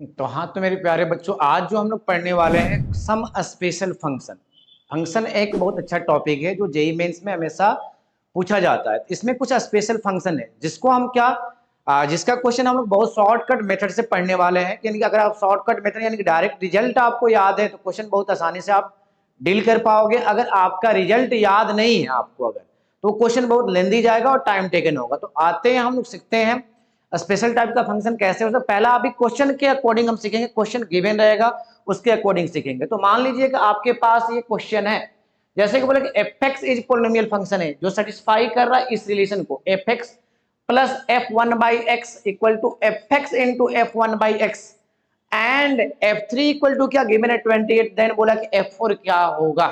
तो हाँ, तो मेरे प्यारे बच्चों, आज जो हम लोग पढ़ने वाले हैं सम स्पेशल फंक्शन। फंक्शन एक बहुत अच्छा टॉपिक है जो जेई मेंस में हमेशा पूछा जाता है। इसमें कुछ स्पेशल फंक्शन है जिसको हम जिसका क्वेश्चन हम लोग बहुत शॉर्टकट मेथड से पढ़ने वाले हैं। यानी कि अगर आप शॉर्टकट मेथड यानी कि डायरेक्ट रिजल्ट आपको याद है तो क्वेश्चन बहुत आसानी से आप डील कर पाओगे। अगर आपका रिजल्ट याद नहीं है आपको अगर, तो क्वेश्चन बहुत लेंदी जाएगा और टाइम टेकन होगा। तो आते हैं हम लोग सीखते हैं स्पेशल टाइप का फंक्शन कैसे होता है। पहला अभी क्वेश्चन के अकॉर्डिंग हम सीखेंगे, क्वेश्चन गिवन रहेगा उसके अकॉर्डिंग सीखेंगे। तो मान लीजिए कि आपके पास ये क्वेश्चन है, जैसे कि बोले कि f x is polynomial function है जो सेटिस्फाई कर रहा है इस रिलेशन को, f x plus f one by x equal to f x into f one by x and f three equal to क्या गिवन है 28। देन बोला कि एफ फोर क्या होगा।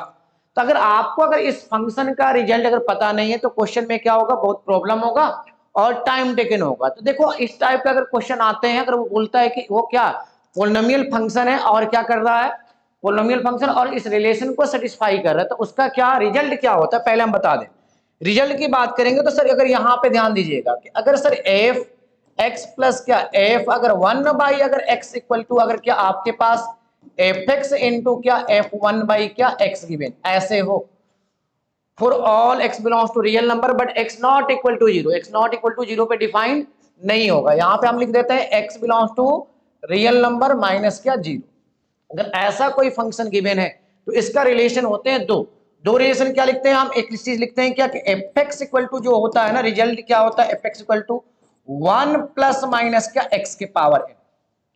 तो अगर आपको अगर इस फंक्शन का रिजल्ट अगर पता नहीं है तो क्वेश्चन में क्या होगा, बहुत प्रॉब्लम होगा और टाइम टेकन होगा। तो देखो इस टाइप का अगर क्वेश्चन आते हैं, अगर वो बोलता है कि वो क्या पोलिनोमियल फंक्शन है और क्या कर रहा है, पोलिनोमियल फंक्शन और इस रिलेशन को सेटिस्फाई कर रहा है, तो उसका क्या रिजल्ट क्या होता है पहले हम बता दें। रिजल्ट की बात करेंगे तो सर अगर यहाँ पे ध्यान दीजिएगा कि अगर सर एफ एक्स प्लस क्या एफ अगर वन बाई अगर एक्स इक्वल टू अगर क्या आपके पास एफ एक्स इंटू क्या एफ वन बाई क्या एक्स गिवन ऐसे हो, for all x belongs to real number but x not equal to zero, x not equal to zero पे डिफाइन नहीं होगा। यहाँ पे हम लिख देते हैं x belongs to real number minus क्या जीरो। अगर ऐसा कोई फंक्शन गिवन है तो इसका रिलेशन होते हैं दो रिलेशन क्या लिखते हैं हम, एक चीज लिखते हैं क्या कि एफ एक्स इक्वल टू जो होता है ना, रिजल्ट क्या होता है f x equal to one plus minus क्या एक्स के पावर एन,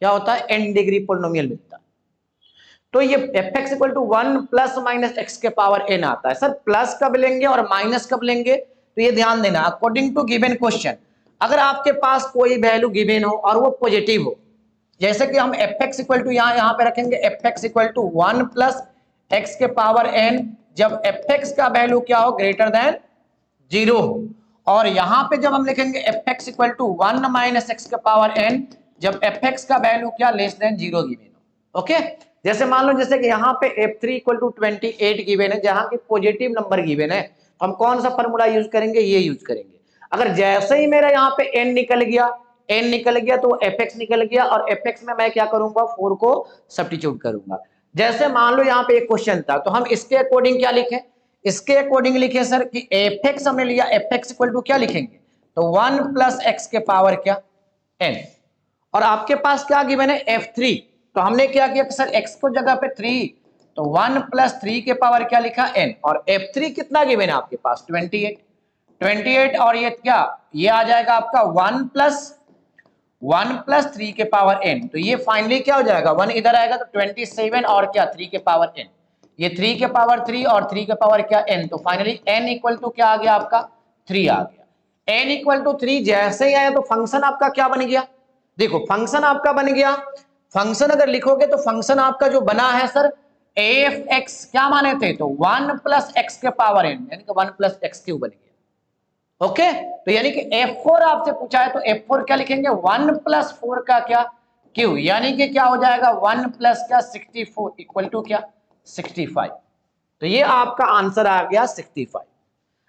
क्या होता है एन डिग्री पोलिनोमियल मिलता है। तो ये f x equal to one plus minus x के पावर एन आता है। सर प्लस कब लेंगे और माइनस कब लेंगे, तो ये ध्यान देना अकॉर्डिंग टू गिवन क्वेश्चन। अगर आपके पास कोई वैल्यू गिवन हो और वो पॉजिटिव हो, जैसे कि हम एफ एक्स इक्वल टू यहाँ पे रखेंगे f x equal to one plus x के पावर एन, जब एफ एक्स का वैल्यू क्या हो ग्रेटर देन जीरो हो। और यहाँ पे जब हम लिखेंगे f x equal to one minus x के पावर एन, जब एफ एक्स का वैल्यू क्या लेस देन जीरो गिवन हो। ओके, जैसे मान लो जैसे कि यहाँ पे f3 इक्वल टू 28 गिवन है, जहां की पॉजिटिव नंबर गिवन है, तो हम कौन सा फॉर्मूला यूज करेंगे, ये यूज करेंगे। अगर जैसे ही मेरा यहाँ पे n निकल गया तो fx निकल गया और fx में मैं क्या करूंगा 4 को सब्स्टिट्यूट करूंगा। जैसे मान लो यहाँ पे एक क्वेश्चन था तो हम इसके अकॉर्डिंग क्या लिखें, इसके अकॉर्डिंग लिखे सर कि fx हमने लिया, fx इक्वल टू क्या लिखेंगे तो 1 प्लस एक्स के पावर क्या n, और आपके पास क्या गिवन है f3, तो हमने क्या किया कि सर x को जगह पे 3 तो 1 प्लस 3 के पावर क्या लिखा n, और f3 कितना गिवन है आपके पास 28 और ये क्या ये आ जाएगा आपका 1 प्लस 3 के पावर n, तो ये फाइनली क्या हो जाएगा 1 इधर आएगा तो 27 और क्या 3 के पावर n, ये 3 के पावर 3 और 3 के पावर क्या n, तो फाइनली n इक्वल टू क्या आ गया आपका 3 आ गया। n इक्वल टू 3 जैसे ही आया तो फंक्शन आपका क्या बन गया, देखो फंक्शन आपका बन गया। फंक्शन अगर लिखोगे तो फंक्शन आपका जो बना है सर एफ एक्स क्या माने थे तो 1 प्लस एक्स के पावर एन, यानी कि 1 प्लस एक्स क्यूब बन गया। ओके, तो यानी कि f4 आपसे पूछा है तो f4 क्या लिखेंगे 1 प्लस 4 का क्या क्यू, यानी कि क्या हो जाएगा 1 प्लस क्या 64 इक्वल टू क्या 65। तो ये आपका आंसर आ गया 65।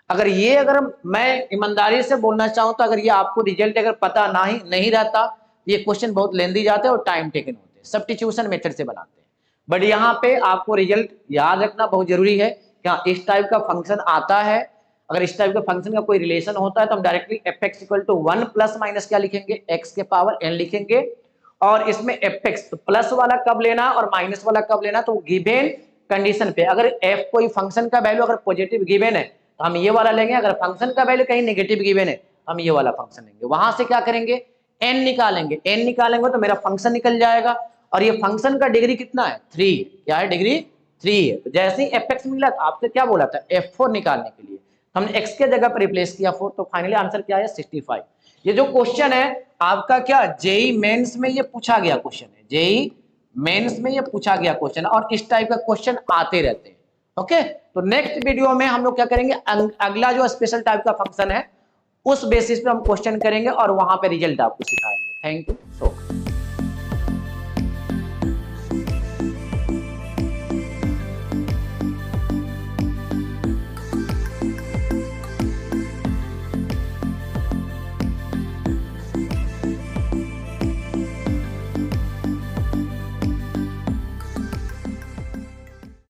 अगर मैं ईमानदारी से बोलना चाहूं तो अगर ये आपको रिजल्ट अगर पता नहीं रहता, ये क्वेश्चन बहुत लेंदी जाते हैं और टाइम टेकन होते हैं, सब्स्टिट्यूशन मेथड से बनाते हैं। बट यहाँ पे आपको रिजल्ट याद रखना बहुत जरूरी है कि हाँ इस टाइप का फंक्शन आता है। अगर इस टाइप का फंक्शन का कोई रिलेशन होता है तो हम directly f x equal to 1 plus minus क्या लिखेंगे एक्स के पावर एन लिखेंगे, और इसमें एफ एक्स तो प्लस वाला कब लेना और माइनस वाला कब लेना, तो गिवन कंडीशन पे अगर एफ कोई फंक्शन का वैल्यू अगर पॉजिटिव गिवन है तो हम ये वाला लेंगे, अगर फंक्शन का वैल्यू कहीं नेगेटिव गिवन है हम ये वाला फंक्शन लेंगे। वहां से क्या करेंगे n निकालेंगे तो मेरा फंक्शन निकल जाएगा, और ये फंक्शन का डिग्री कितना है 3, क्या है डिग्री 3 है। तो जैसे ही fx मिला तो आपसे क्या बोला था f4 निकालने के लिए, तो हमने x के जगह पर रिप्लेस किया 4, तो फाइनली आंसर क्या है 65। ये जो क्वेश्चन है आपका क्या जेई मेंस में ये पूछा गया क्वेश्चन है, जेई मेंस में ये पूछा गया क्वेश्चन, और इस टाइप का क्वेश्चन आते रहते हैं। ओके, तो नेक्स्ट वीडियो में हम लोग क्या करेंगे, अगला जो स्पेशल टाइप का फंक्शन है उस बेसिस पे हम क्वेश्चन करेंगे और वहां पे रिजल्ट आपको सिखाएंगे। Thank you so much.